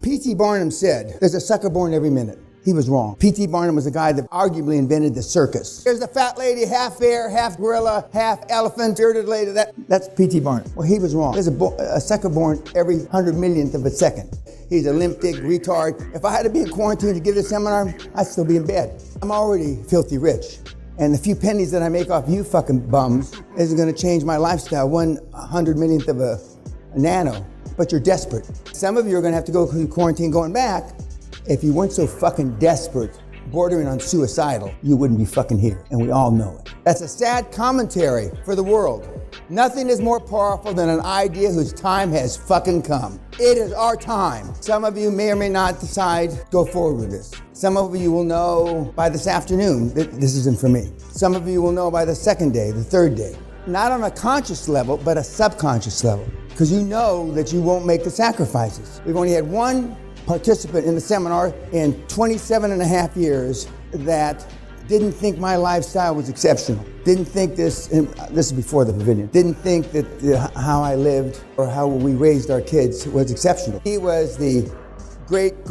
P.T. Barnum said, there's a sucker born every minute. He was wrong. P.T. Barnum was the guy that arguably invented the circus. There's the fat lady, half bear, half gorilla, half elephant, bearded lady. That's P.T. Barnum. Well, he was wrong. There's a sucker born every 100 millionth of a second. He's a limp dick retard. If I had to be in quarantine to give this seminar, I'd still be in bed. I'm already filthy rich. And the few pennies that I make off you fucking bums isn't gonna change my lifestyle 100 millionth of a nano. But you're desperate. Some of you are gonna have to go through quarantine going back. If you weren't so fucking desperate, bordering on suicidal, you wouldn't be fucking here, and we all know it. That's a sad commentary for the world. Nothing is more powerful than an idea whose time has fucking come. It is our time. Some of you may or may not decide to go forward with this. Some of you will know by this afternoon that this isn't for me. Some of you will know by the second day, the third day. Not on a conscious level, but a subconscious level, because you know that you won't make the sacrifices. We've only had one participant in the seminar in 27 and a half years that didn't think my lifestyle was exceptional. Didn't think this is before the pavilion, didn't think that how I lived or how we raised our kids was exceptional. He was the great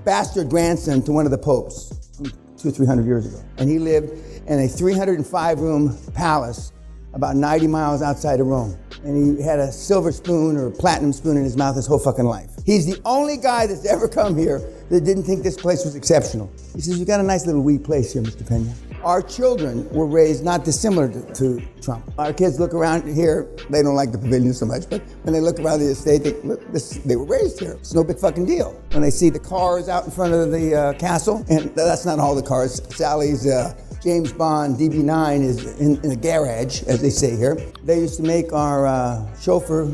bastard grandson to one of the popes 200 or 300 years ago. And he lived in a 305-room palace about 90 miles outside of Rome. And he had a silver spoon or a platinum spoon in his mouth his whole fucking life. He's the only guy that's ever come here that didn't think this place was exceptional. He says, you got a nice little wee place here, Mr. Pena. Our children were raised not dissimilar to Trump. Our kids look around here, they don't like the pavilion so much, but when they look around the estate, they were raised here. It's no big fucking deal. When they see the cars out in front of the castle, and that's not all the cars, Sally's James Bond DB9 is in the garage, as they say here. They used to make our chauffeur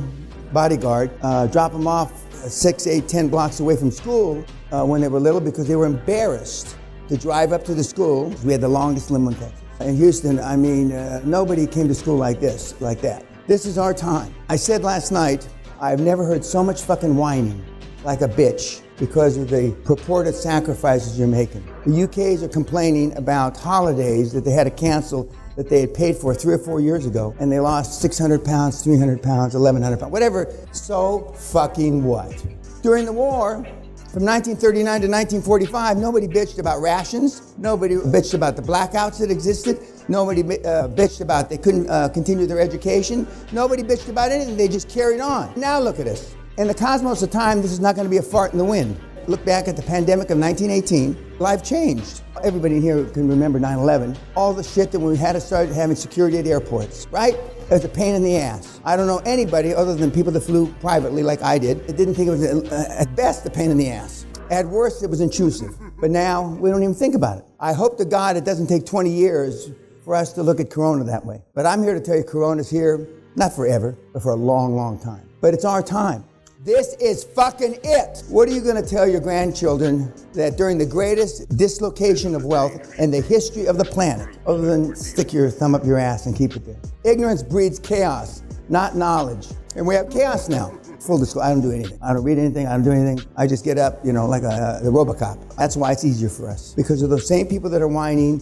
bodyguard drop them off 6, 8, 10 blocks away from school when they were little because they were embarrassed to drive up to the school. We had the longest limo in Texas. In Houston, I mean, nobody came to school like this, like that. This is our time. I said last night, I've never heard so much fucking whining like a bitch because of the purported sacrifices you're making. The UKs are complaining about holidays that they had to cancel that they had paid for 3 or 4 years ago, and they lost 600 pounds, 300 pounds, 1,100 pounds, whatever. So fucking what? During the war, from 1939 to 1945, nobody bitched about rations. Nobody bitched about the blackouts that existed. Nobody bitched about they couldn't continue their education. Nobody bitched about anything. They just carried on. Now look at us. In the cosmos of time, this is not going to be a fart in the wind. Look back at the pandemic of 1918. Life changed. Everybody in here can remember 9/11. All the shit that we had to start having security at airports, right? It was a pain in the ass. I don't know anybody other than people that flew privately like I did that didn't think it was, at best, a pain in the ass. At worst, it was intrusive. But now, we don't even think about it. I hope to God it doesn't take 20 years for us to look at Corona that way. But I'm here to tell you Corona's here, not forever, but for a long, long time. But it's our time. This is fucking it. What are you going to tell your grandchildren that during the greatest dislocation of wealth in the history of the planet, other than stick your thumb up your ass and keep it there? Ignorance breeds chaos, not knowledge. And we have chaos now. Full disclosure, I don't do anything. I don't read anything, I don't do anything. I just get up, like the RoboCop. That's why it's easier for us. Because of those same people that are whining,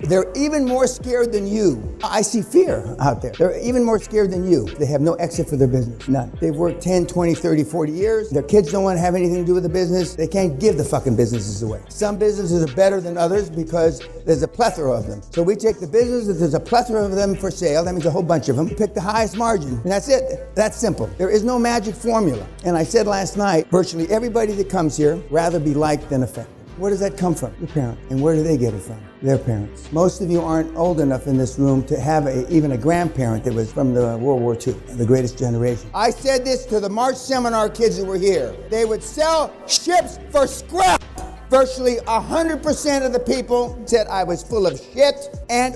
they're even more scared than you. I see fear out there. They're even more scared than you. They have no exit for their business, none. They've worked 10, 20, 30, 40 years. Their kids don't want to have anything to do with the business. They can't give the fucking businesses away. Some businesses are better than others because there's a plethora of them. So we take the business, if there's a plethora of them for sale, that means a whole bunch of them, pick the highest margin, and that's it. That's simple. There is no magic formula. And I said last night, virtually everybody that comes here rather be liked than affected. Where does that come from? Your parents. And where do they get it from? Their parents. Most of you aren't old enough in this room to have even a grandparent that was from the World War II, the greatest generation. I said this to the March seminar kids that were here. They would sell ships for scrap. Virtually 100% of the people said I was full of shit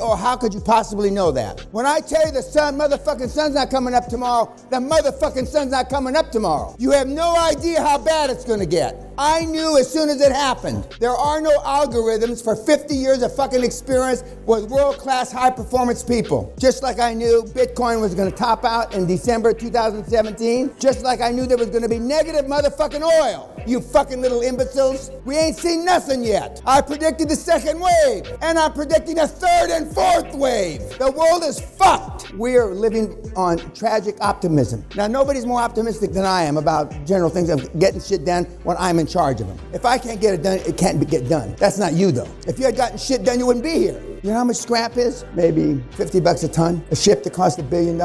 or how could you possibly know that? When I tell you the motherfucking sun's not coming up tomorrow, the motherfucking sun's not coming up tomorrow. You have no idea how bad it's gonna get. I knew as soon as it happened. There are no algorithms for 50 years of fucking experience with world-class high-performance people. Just like I knew Bitcoin was gonna top out in December 2017, just like I knew there was gonna be negative motherfucking oil. You fucking little imbeciles. We ain't seen nothing yet. I predicted the second wave, and I'm predicting a third third and fourth wave. The world is fucked. We're living on tragic optimism. Now, nobody's more optimistic than I am about general things of getting shit done when I'm in charge of them. If I can't get it done, it can't get done. That's not you, though. If you had gotten shit done, you wouldn't be here. You know how much scrap is? Maybe 50 bucks a ton. A ship that cost $1 billion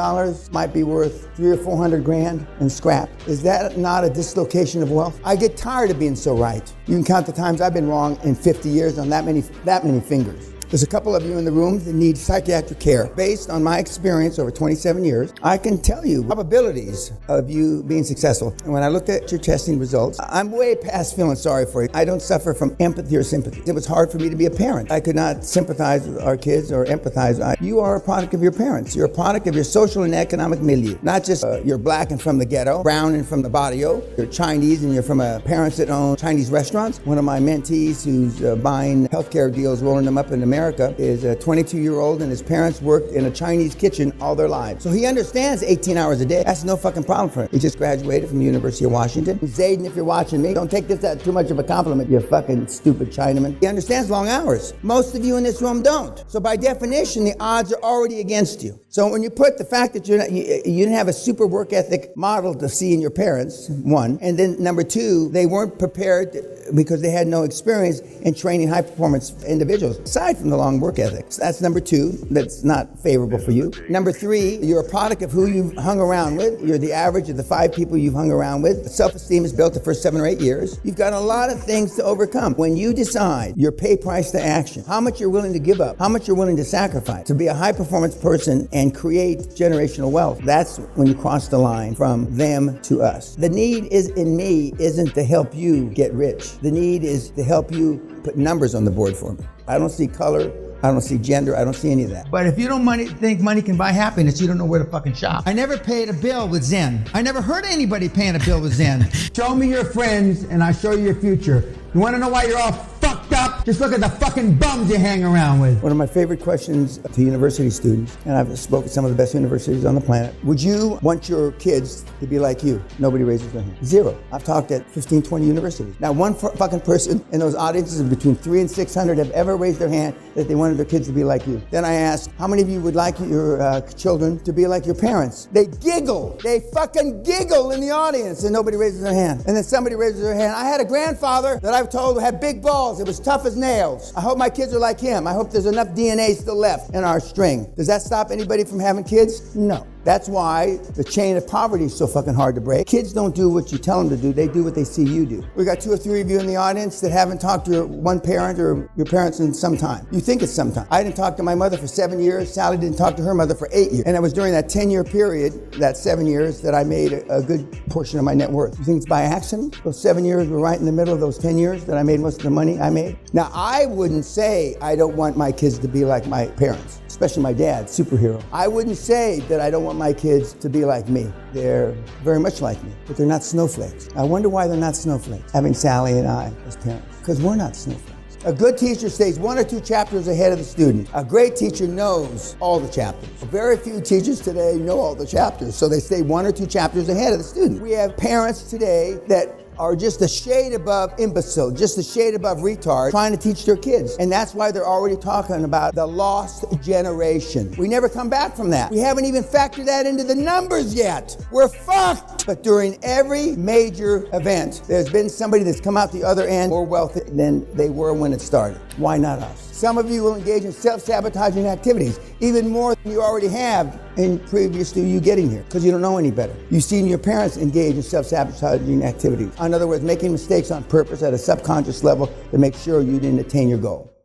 might be worth 300 or 400 grand in scrap. Is that not a dislocation of wealth? I get tired of being so right. You can count the times I've been wrong in 50 years on that many fingers. There's a couple of you in the room that need psychiatric care. Based on my experience over 27 years, I can tell you probabilities of you being successful. And when I looked at your testing results, I'm way past feeling sorry for you. I don't suffer from empathy or sympathy. It was hard for me to be a parent. I could not sympathize with our kids or empathize. You are a product of your parents. You're a product of your social and economic milieu. Not just you're black and from the ghetto, brown and from the barrio. You're Chinese and you're from parents that own Chinese restaurants. One of my mentees who's buying healthcare deals, rolling them up in America, is a 22-year-old and his parents worked in a Chinese kitchen all their lives. So he understands 18 hours a day. That's no fucking problem for him. He just graduated from the University of Washington. Zayden, if you're watching me, don't take this as too much of a compliment, you fucking stupid Chinaman. He understands long hours. Most of you in this room don't. So by definition, the odds are already against you. So when you put the fact that you didn't have a super work ethic model to see in your parents, one, and then number two, they weren't prepared because they had no experience in training high performance individuals, aside from the long work ethic. So that's number two, that's not favorable for you. Number three, you're a product of who you've hung around with. You're the average of the 5 people you've hung around with. Self-esteem is built the first 7 or 8 years. You've got a lot of things to overcome. When you decide your pay price to action, how much you're willing to give up, how much you're willing to sacrifice to be a high performance person and create generational wealth, that's when you cross the line from them to us. The need is in me isn't to help you get rich. The need is to help you put numbers on the board for me. I don't see color, I don't see gender, I don't see any of that. But if you don't think money can buy happiness, you don't know where to fucking shop. I never paid a bill with Zen. I never heard of anybody paying a bill with Zen. Show me your friends and I'll show you your future. You wanna know why you're all fucked up? Just look at the fucking bums you hang around with. One of my favorite questions to university students, and I've spoken at some of the best universities on the planet, would you want your kids to be like you? Nobody raises their hand. Zero. I've talked at 15, 20 universities. Now one fucking person in those audiences of between 300 and 600 have ever raised their hand that they wanted their kids to be like you. Then I asked, how many of you would like your children to be like your parents? They giggle. They fucking giggle in the audience and nobody raises their hand. And then somebody raises their hand. I had a grandfather that I've told had big balls. It was tough as nails. I hope my kids are like him. I hope there's enough DNA still left in our string. Does that stop anybody from having kids? No. That's why the chain of poverty is so fucking hard to break. Kids don't do what you tell them to do. They do what they see you do. We got 2 or 3 of you in the audience that haven't talked to your one parent or your parents in some time. You think it's some time. I didn't talk to my mother for 7 years. Sally didn't talk to her mother for 8 years. And it was during that 10-year period, that 7 years, that I made a good portion of my net worth. You think it's by accident? Those 7 years were right in the middle of those 10 years that I made most of the money I made. Now, I wouldn't say I don't want my kids to be like my parents, especially my dad, superhero. I wouldn't say that I don't want my kids to be like me. They're very much like me, but they're not snowflakes. I wonder why they're not snowflakes, having Sally and I as parents, because we're not snowflakes. A good teacher stays 1 or 2 chapters ahead of the student. A great teacher knows all the chapters. Very few teachers today know all the chapters, so they stay 1 or 2 chapters ahead of the student. We have parents today that are just a shade above imbecile, just a shade above retard, trying to teach their kids. And that's why they're already talking about the lost generation. We never come back from that. We haven't even factored that into the numbers yet. We're fucked. But during every major event, there's been somebody that's come out the other end more wealthy than they were when it started. Why not us? Some of you will engage in self-sabotaging activities, even more than you already have in previous to you getting here, because you don't know any better. You've seen your parents engage in self-sabotaging activities. In other words, making mistakes on purpose at a subconscious level to make sure you didn't attain your goal.